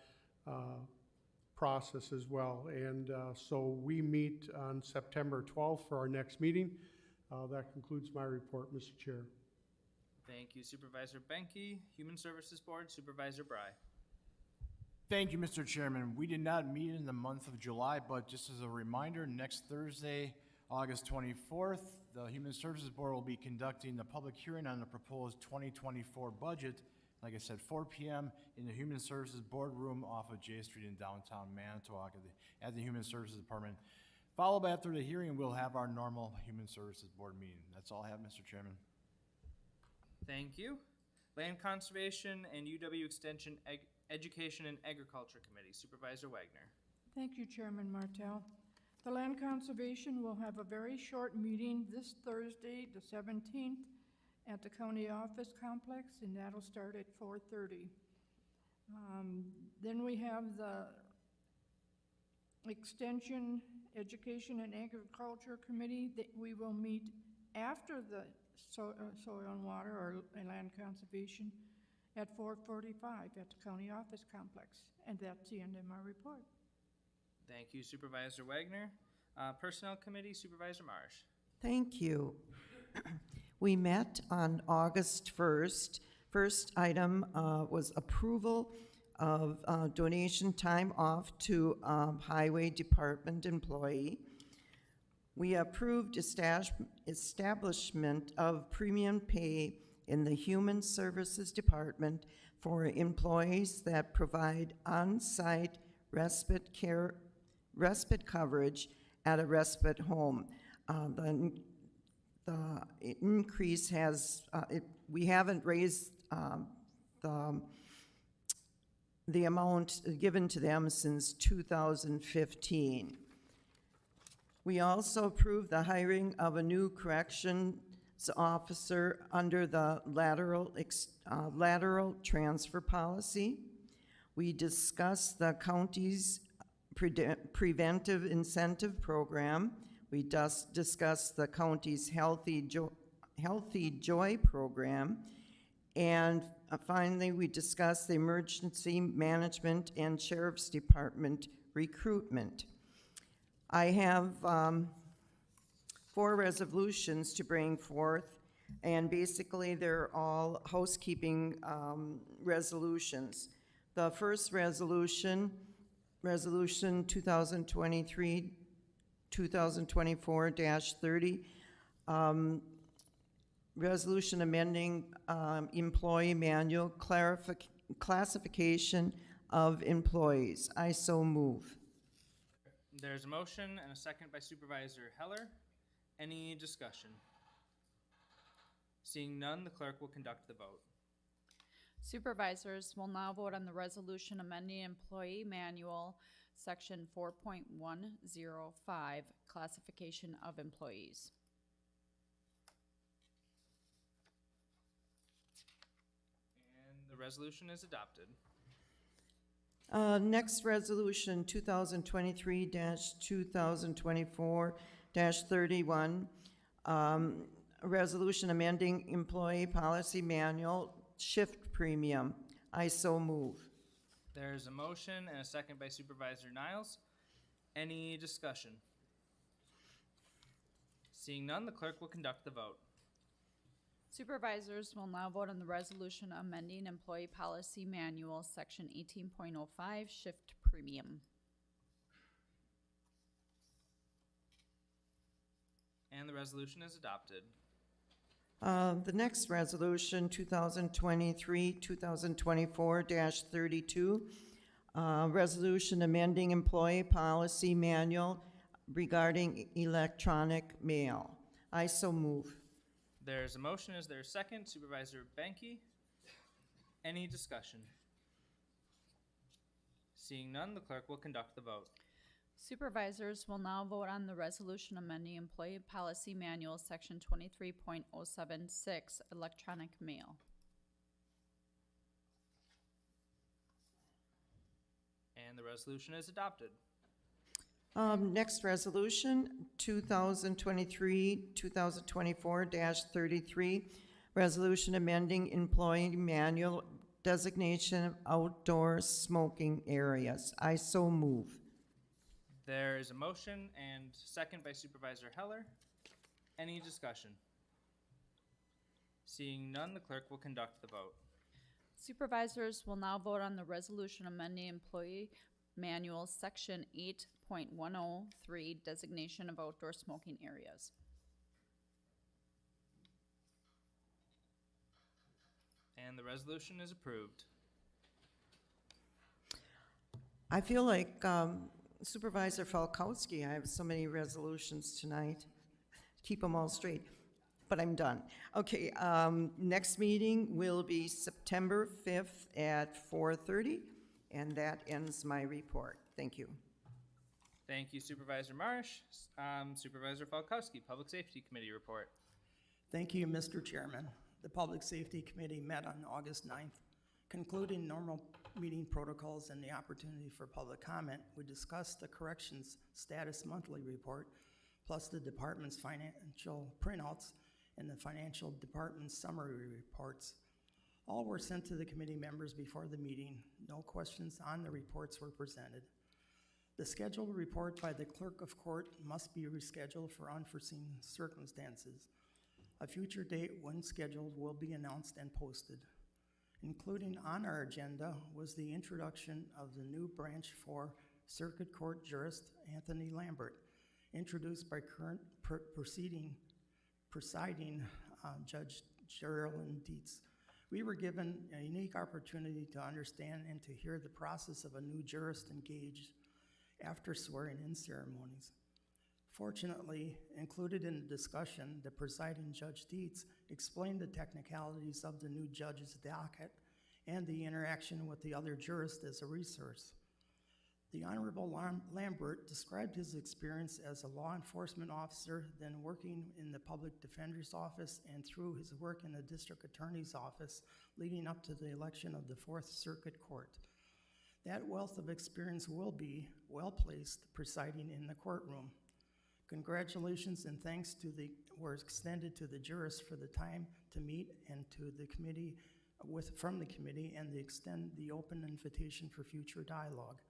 O: process as well. And so we meet on September 12th for our next meeting. That concludes my report, Mr. Chair.
B: Thank you, Supervisor Benke. Human Services Board, Supervisor Bry.
P: Thank you, Mr. Chairman. We did not meet in the month of July, but just as a reminder, next Thursday, August 24th, the Human Services Board will be conducting the public hearing on the proposed 2024 budget, like I said, 4 p.m. in the Human Services Boardroom off of J Street in downtown Manitowoc at the Human Services Department. Followed by, after the hearing, we'll have our normal Human Services Board meeting. That's all I have, Mr. Chairman.
B: Thank you. Land Conservation and UW Extension Education and Agriculture Committee, Supervisor Wagner.
K: Thank you, Chairman Martell. The Land Conservation will have a very short meeting this Thursday, the 17th, at the County Office Complex, and that'll start at 4:30. Then we have the Extension, Education, and Agriculture Committee that we will meet after the Soil and Water or Land Conservation at 4:45 at the County Office Complex. And that's the end of my report.
B: Thank you, Supervisor Wagner. Personnel Committee, Supervisor Marsh.
H: Thank you. We met on August 1st. First item was approval of donation time off to Highway Department employee. We approved establishment of premium pay in the Human Services Department for employees that provide on-site respite coverage at a respite home. The increase has, we haven't raised the amount given to them since 2015. We also approved the hiring of a new corrections officer under the lateral transfer policy. We discussed the county's preventive incentive program. We discussed the county's Healthy Joy program. And finally, we discussed the emergency management and sheriff's department recruitment. I have 4 resolutions to bring forth, and basically they're all housekeeping resolutions. The first resolution 2023-2024-30, resolution amending employee manual classification of employees. I so move.
B: There's a motion and a second by Supervisor Heller. Any discussion? Seeing none, the clerk will conduct the vote.
J: Supervisors will now vote on the resolution amending Employee Manual, Section 4.105, Classification of Employees.
B: And the resolution is adopted.
H: Next resolution, 2023-2024-31, a resolution amending Employee Policy Manual, shift premium. I so move.
B: There's a motion and a second by Supervisor Niles. Any discussion? Seeing none, the clerk will conduct the vote.
J: Supervisors will now vote on the resolution amending Employee Policy Manual, Section 18.05, shift premium.
B: And the resolution is adopted.
H: The next resolution, 2023-2024-32, resolution amending Employee Policy Manual regarding electronic mail. I so move.
B: There's a motion. Is there a second? Supervisor Banky. Any discussion? Seeing none, the clerk will conduct the vote.
J: Supervisors will now vote on the resolution amending Employee Policy Manual, Section 23.076, electronic mail.
B: And the resolution is adopted.
H: Next resolution, 2023-2024-33, resolution amending Employee Manual designation of outdoor smoking areas. I so move.
B: There is a motion and second by Supervisor Heller. Any discussion? Seeing none, the clerk will conduct the vote.
J: Supervisors will now vote on the resolution amending Employee Manual, Section 8.103, designation of outdoor smoking areas.
B: And the resolution is approved.
H: I feel like Supervisor Falkowski, I have so many resolutions tonight. Keep them all straight, but I'm done. Okay, next meeting will be September 5th at 4:30, and that ends my report. Thank you.
B: Thank you, Supervisor Marsh. Supervisor Falkowski, Public Safety Committee report.
I: Thank you, Mr. Chairman. The Public Safety Committee met on August 9th. Concluding normal meeting protocols and the opportunity for public comment, we discussed the Corrections Status Monthly Report, plus the department's financial printouts and the financial department's summary reports. All were sent to the committee members before the meeting. No questions on the reports were presented. The scheduled report by the clerk of court must be rescheduled for unforeseen circumstances. A future date, when scheduled, will be announced and posted. Including on our agenda was the introduction of the new Branch 4 Circuit Court jurist, Anthony Lambert, introduced by current presiding Judge Geraldine Dietz. We were given a unique opportunity to understand and to hear the process of a new jurist engaged after swearing-in ceremonies. Fortunately, included in the discussion, the presiding Judge Dietz explained the technicalities of the new judge's docket and the interaction with the other jurists as a resource. The Honorable Lambert described his experience as a law enforcement officer, then working in the public defender's office and through his work in the district attorney's office leading up to the election of the Fourth Circuit Court. That wealth of experience will be well-placed presiding in the courtroom. Congratulations and thanks were extended to the jurists for the time to meet and to the committee from the committee and extend the open invitation for future dialogue.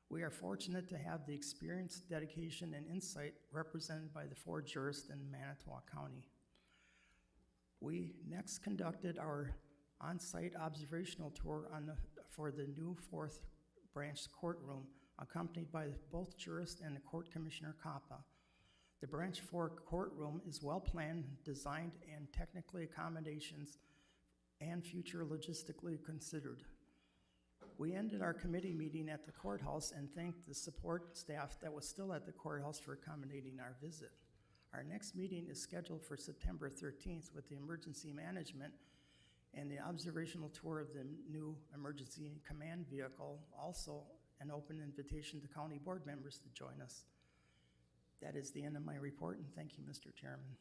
I: We are fortunate to have the experience, dedication, and insight represented by the 4 jurists in Manitowoc County. We next conducted our on-site observational tour for the new 4th branch courtroom, accompanied by both jurists and the court commissioner Kappa. The Branch 4 courtroom is well-planned, designed, and technically accommodations and future logistically considered. We ended our committee meeting at the courthouse and thanked the support staff that was still at the courthouse for accommodating our visit. Our next meeting is scheduled for September 13th with the emergency management and the observational tour of the new emergency command vehicle. Also, an open invitation to county board members to join us. That is the end of my report, and thank you, Mr. Chairman.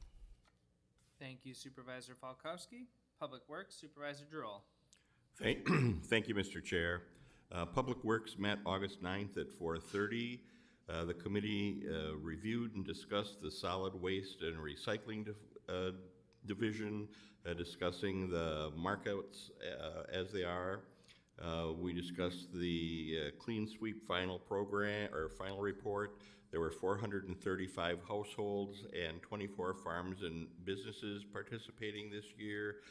B: Thank you, Supervisor Falkowski. Public Works, Supervisor Droll.
A: Thank you, Mr. Chair. Public Works met August 9th at 4:30. The committee reviewed and discussed the solid waste and recycling division, discussing the markets as they are. We discussed the Clean Sweep final program or final report. There were 435 households and 24 farms and businesses participating this year.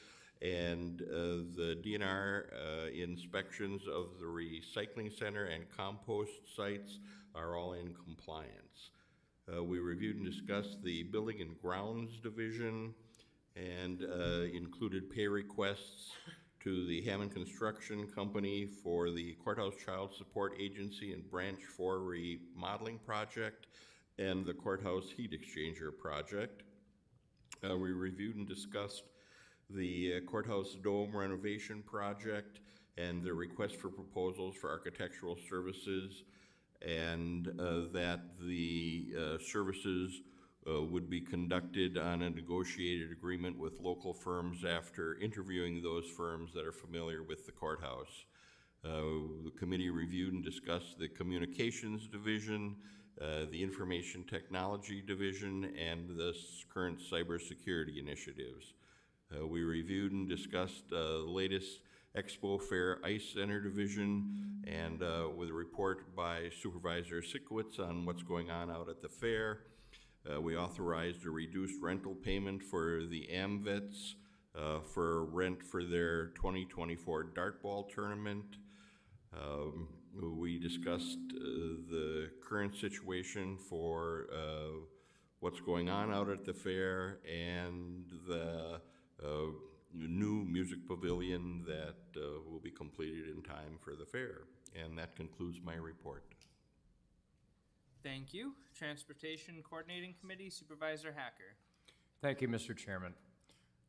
A: And the DNR inspections of the recycling center and compost sites are all in compliance. We reviewed and discussed the Building and Grounds Division and included pay requests to the Hammond Construction Company for the Courthouse Child Support Agency and Branch 4 remodeling project and the Courthouse Heat Exchanger project. We reviewed and discussed the Courthouse Dome renovation project and the request for proposals for architectural services, and that the services would be conducted on a negotiated agreement with local firms after interviewing those firms that are familiar with the courthouse. The committee reviewed and discussed the communications division, the information technology division, and the current cybersecurity initiatives. We reviewed and discussed the latest Expo Fair Ice Center division and with a report by Supervisor Sikowitz on what's going on out at the fair. We authorized a reduced rental payment for the AMVETs for rent for their 2024 dartball tournament. We discussed the current situation for what's going on out at the fair and the new music pavilion that will be completed in time for the fair. And that concludes my report.
B: Thank you. Transportation Coordinating Committee, Supervisor Hacker.
Q: Thank you, Mr. Chairman.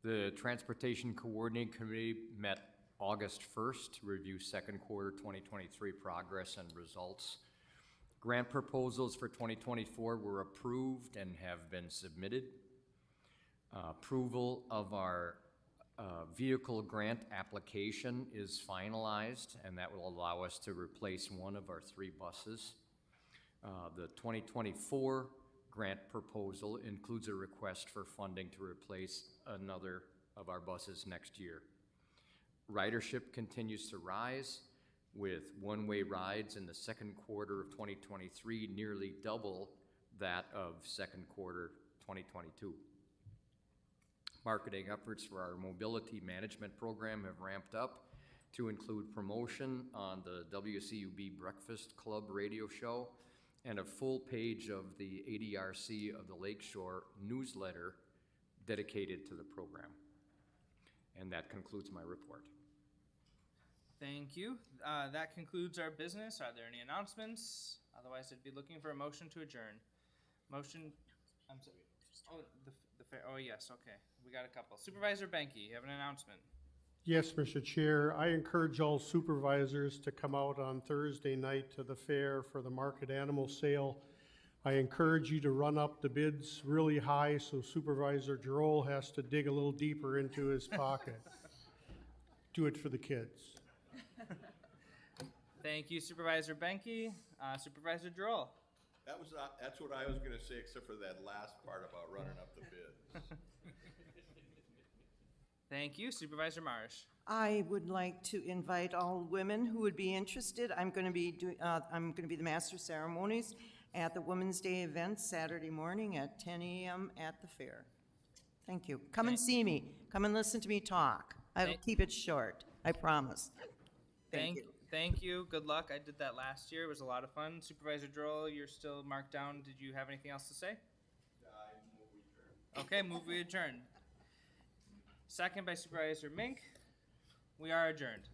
Q: The Transportation Coordinating Committee met August 1st to review second quarter 2023 progress and results. Grant proposals for 2024 were approved and have been submitted. Approval of our vehicle grant application is finalized, and that will allow us to replace one of our 3 buses. The 2024 grant proposal includes a request for funding to replace another of our buses next year. Ridership continues to rise, with one-way rides in the second quarter of 2023 nearly double that of second quarter 2022. Marketing efforts for our mobility management program have ramped up to include promotion on the WCUB Breakfast Club radio show and a full page of the ADRC of the Lakeshore newsletter dedicated to the program. And that concludes my report.
B: Thank you. That concludes our business. Are there any announcements? Otherwise, I'd be looking for a motion to adjourn. Motion. I'm sorry. Oh, the fair. Oh, yes. Okay. We got a couple. Supervisor Benke, you have an announcement.
O: Yes, Mr. Chair. I encourage all supervisors to come out on Thursday night to the fair for the market animal sale. I encourage you to run up the bids really high so Supervisor Droll has to dig a little deeper into his pocket. Do it for the kids.
B: Thank you, Supervisor Benke. Supervisor Droll.
A: That's what I was going to say, except for that last part about running up the bids.
B: Thank you, Supervisor Marsh.
H: I would like to invite all women who would be interested. I'm going to be the master of ceremonies at the Women's Day event Saturday morning at 10 a.m. at the fair. Thank you. Come and see me. Come and listen to me talk. I will keep it short. I promise. Thank you.
B: Thank you. Good luck. I did that last year. It was a lot of fun. Supervisor Droll, you're still marked down. Did you have anything else to say?
A: Move we adjourn.
B: Okay, move we adjourn. Second by Supervisor Mink. We are adjourned.